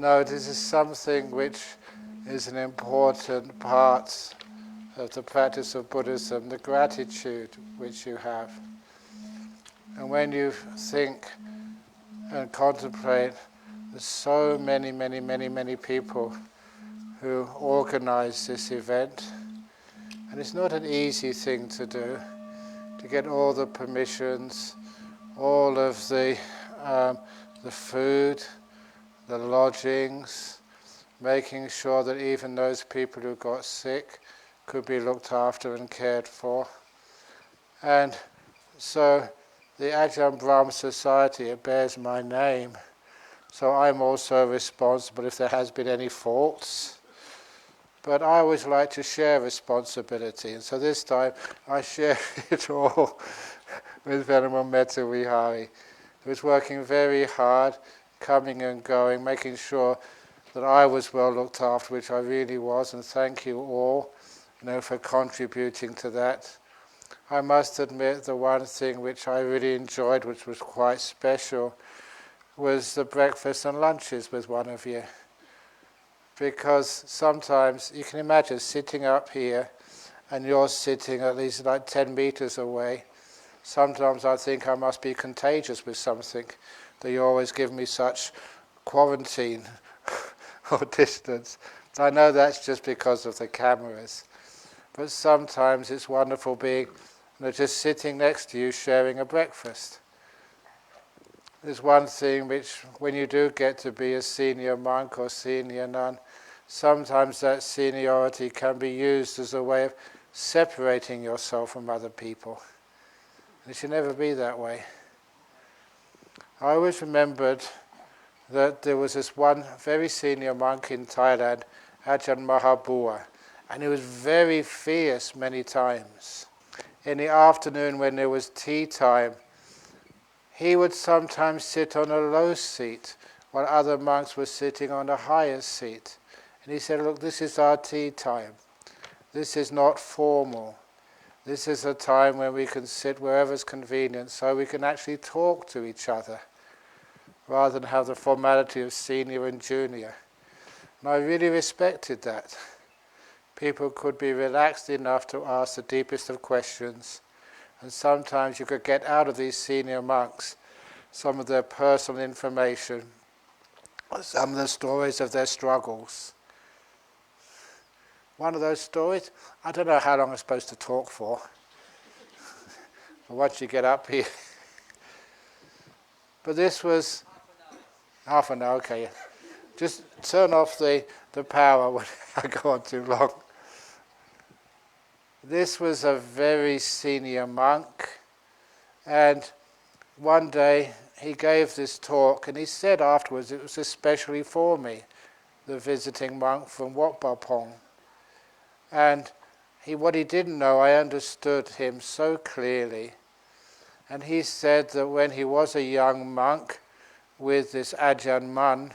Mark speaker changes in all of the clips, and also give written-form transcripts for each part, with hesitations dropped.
Speaker 1: no, this is something which is an important part of the practice of Buddhism, the gratitude which you have. And when you think and contemplate, there's so many people who organize this event, and it's not an easy thing to do, to get all the permissions, all of the food, the lodgings, making sure that even those people who got sick could be looked after and cared for. And so the Ajahn Brahma Society, it bears my name, so I'm also responsible if there has been any faults. But I always like to share responsibility, and so this time I share it all with Venerable Metta Vihari, who was working very hard, coming and going, making sure that I was well looked after, which I really was, and thank you all, for contributing to that. I must admit the one thing which I really enjoyed, which was quite special, was the breakfast and lunches with one of you. Because sometimes you can imagine sitting up here and you're sitting at least like 10 meters away. Sometimes I think I must be contagious with something, that you always give me such quarantine or distance. I know that's just because of the cameras. But sometimes it's wonderful being just sitting next to you sharing a breakfast. There's one thing which, when you do get to be a senior monk or senior nun, sometimes that seniority can be used as a way of separating yourself from other people. And it should never be that way. I always remembered that there was this one very senior monk in Thailand, Ajahn Brahmavamso, and he was very fierce many times. In the afternoon when there was tea time, he would sometimes sit on a low seat while other monks were sitting on a higher seat. And he said, look, this is our tea time. This is not formal. This is a time when we can sit wherever's convenient so we can actually talk to each other rather than have the formality of senior and junior. And I really respected that. People could be relaxed enough to ask the deepest of questions, and sometimes you could get out of these senior monks some of their personal information, some of the stories of their struggles. One of those stories, I don't know how long I'm supposed to talk for, but once you get up here. But this was half an hour, okay. Just turn off the power when I go on too long. This was a very senior monk, and one day he gave this talk, and he said afterwards it was especially for me, the visiting monk from Wat Pah Pong. And what he didn't know, I understood him so clearly. And he said that when he was a young monk with this Ajahn Mun,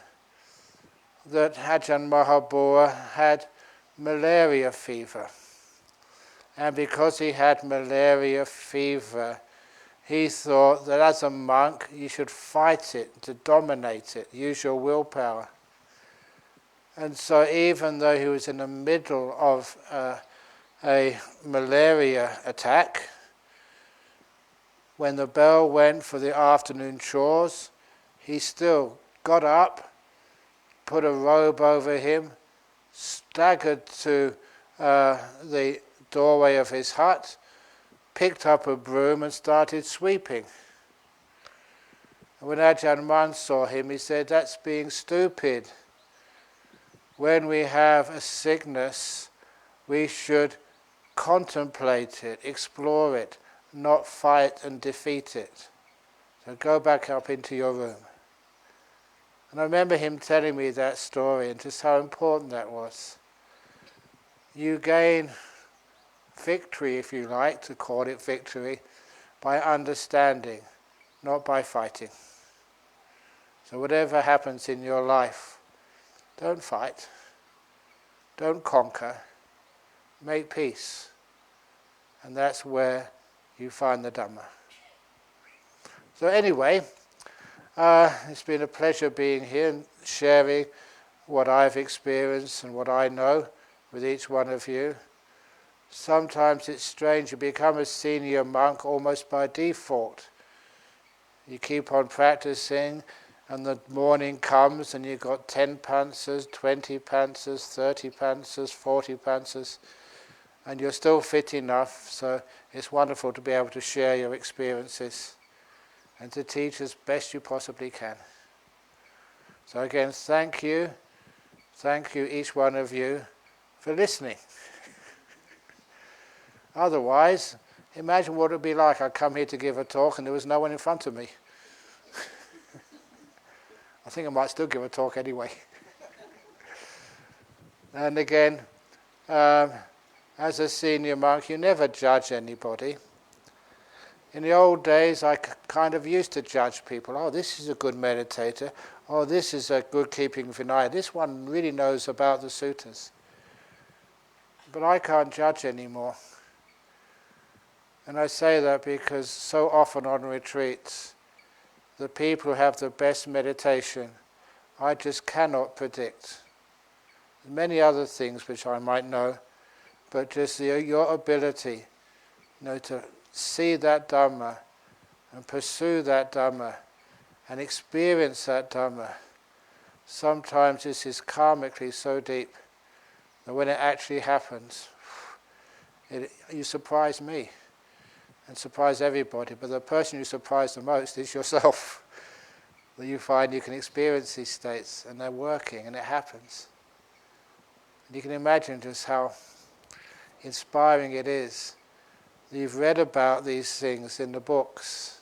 Speaker 1: that Ajahn Mahabua had malaria fever. And because he had malaria fever, he thought that as a monk you should fight it, to dominate it, use your willpower. And so even though he was in the middle of a malaria attack, when the bell went for the afternoon chores, he still got up, put a robe over him, staggered to the doorway of his hut, picked up a broom and started sweeping. And when Ajahn Mun saw him, he said, that's being stupid. When we have a sickness, we should contemplate it, explore it, not fight and defeat it. So go back up into your room. And I remember him telling me that story and just how important that was. You gain victory, if you like to call it victory, by understanding, not by fighting. So whatever happens in your life, don't fight, don't conquer, make peace. And that's where you find the Dhamma. So anyway, it's been a pleasure being here and sharing what I've experienced and what I know with each one of you. Sometimes it's strange, you become a senior monk almost by default. You keep on practicing, and the morning comes and you've got 10 pantsas, 20 pantsas, 30 pantsas, 40 pantsas, and you're still fit enough, so it's wonderful to be able to share your experiences and to teach as best you possibly can. So again, thank you each one of you for listening. Otherwise, imagine what it would be like. I'd come here to give a talk and there was no one in front of me. I think I might still give a talk anyway. And again, as a senior monk, you never judge anybody. In the old days, I kind of used to judge people. Oh, this is a good meditator. Oh, this is a good keeping Vinaya. This one really knows about the suttas. But I can't judge anymore. And I say that because so often on retreats, the people who have the best meditation, I just cannot predict. Many other things which I might know, but just your ability, to see that Dhamma and pursue that Dhamma and experience that Dhamma. Sometimes this is karmically so deep that when it actually happens, you surprise me and surprise everybody, but the person you surprise the most is yourself. That you find you can experience these states and they're working and it happens. And you can imagine just how inspiring it is. You've read about these things in the books.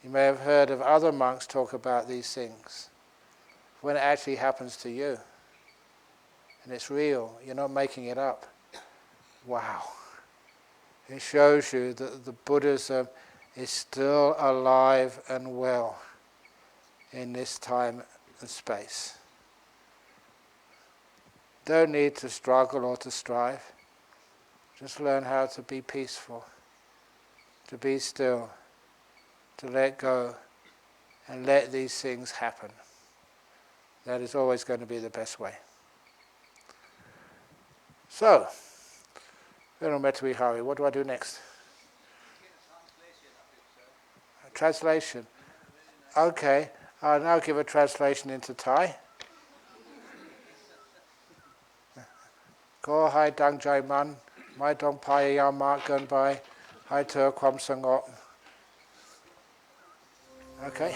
Speaker 1: You may have heard of other monks talk about these things. When it actually happens to you, and it's real, you're not making it up. Wow. It shows you that the Buddhism is still alive and well in this time and space. Don't need to struggle or to strive. Just learn how to be peaceful, to be still, to let go, and let these things happen. That is always going to be the best way. So, Venerable Hari, what do I do next? Translation. Okay, I'll now give a translation into Thai. Ko hai dang jai man, mai dong payayam ma gun by, hai ter kwam sangok. Okay.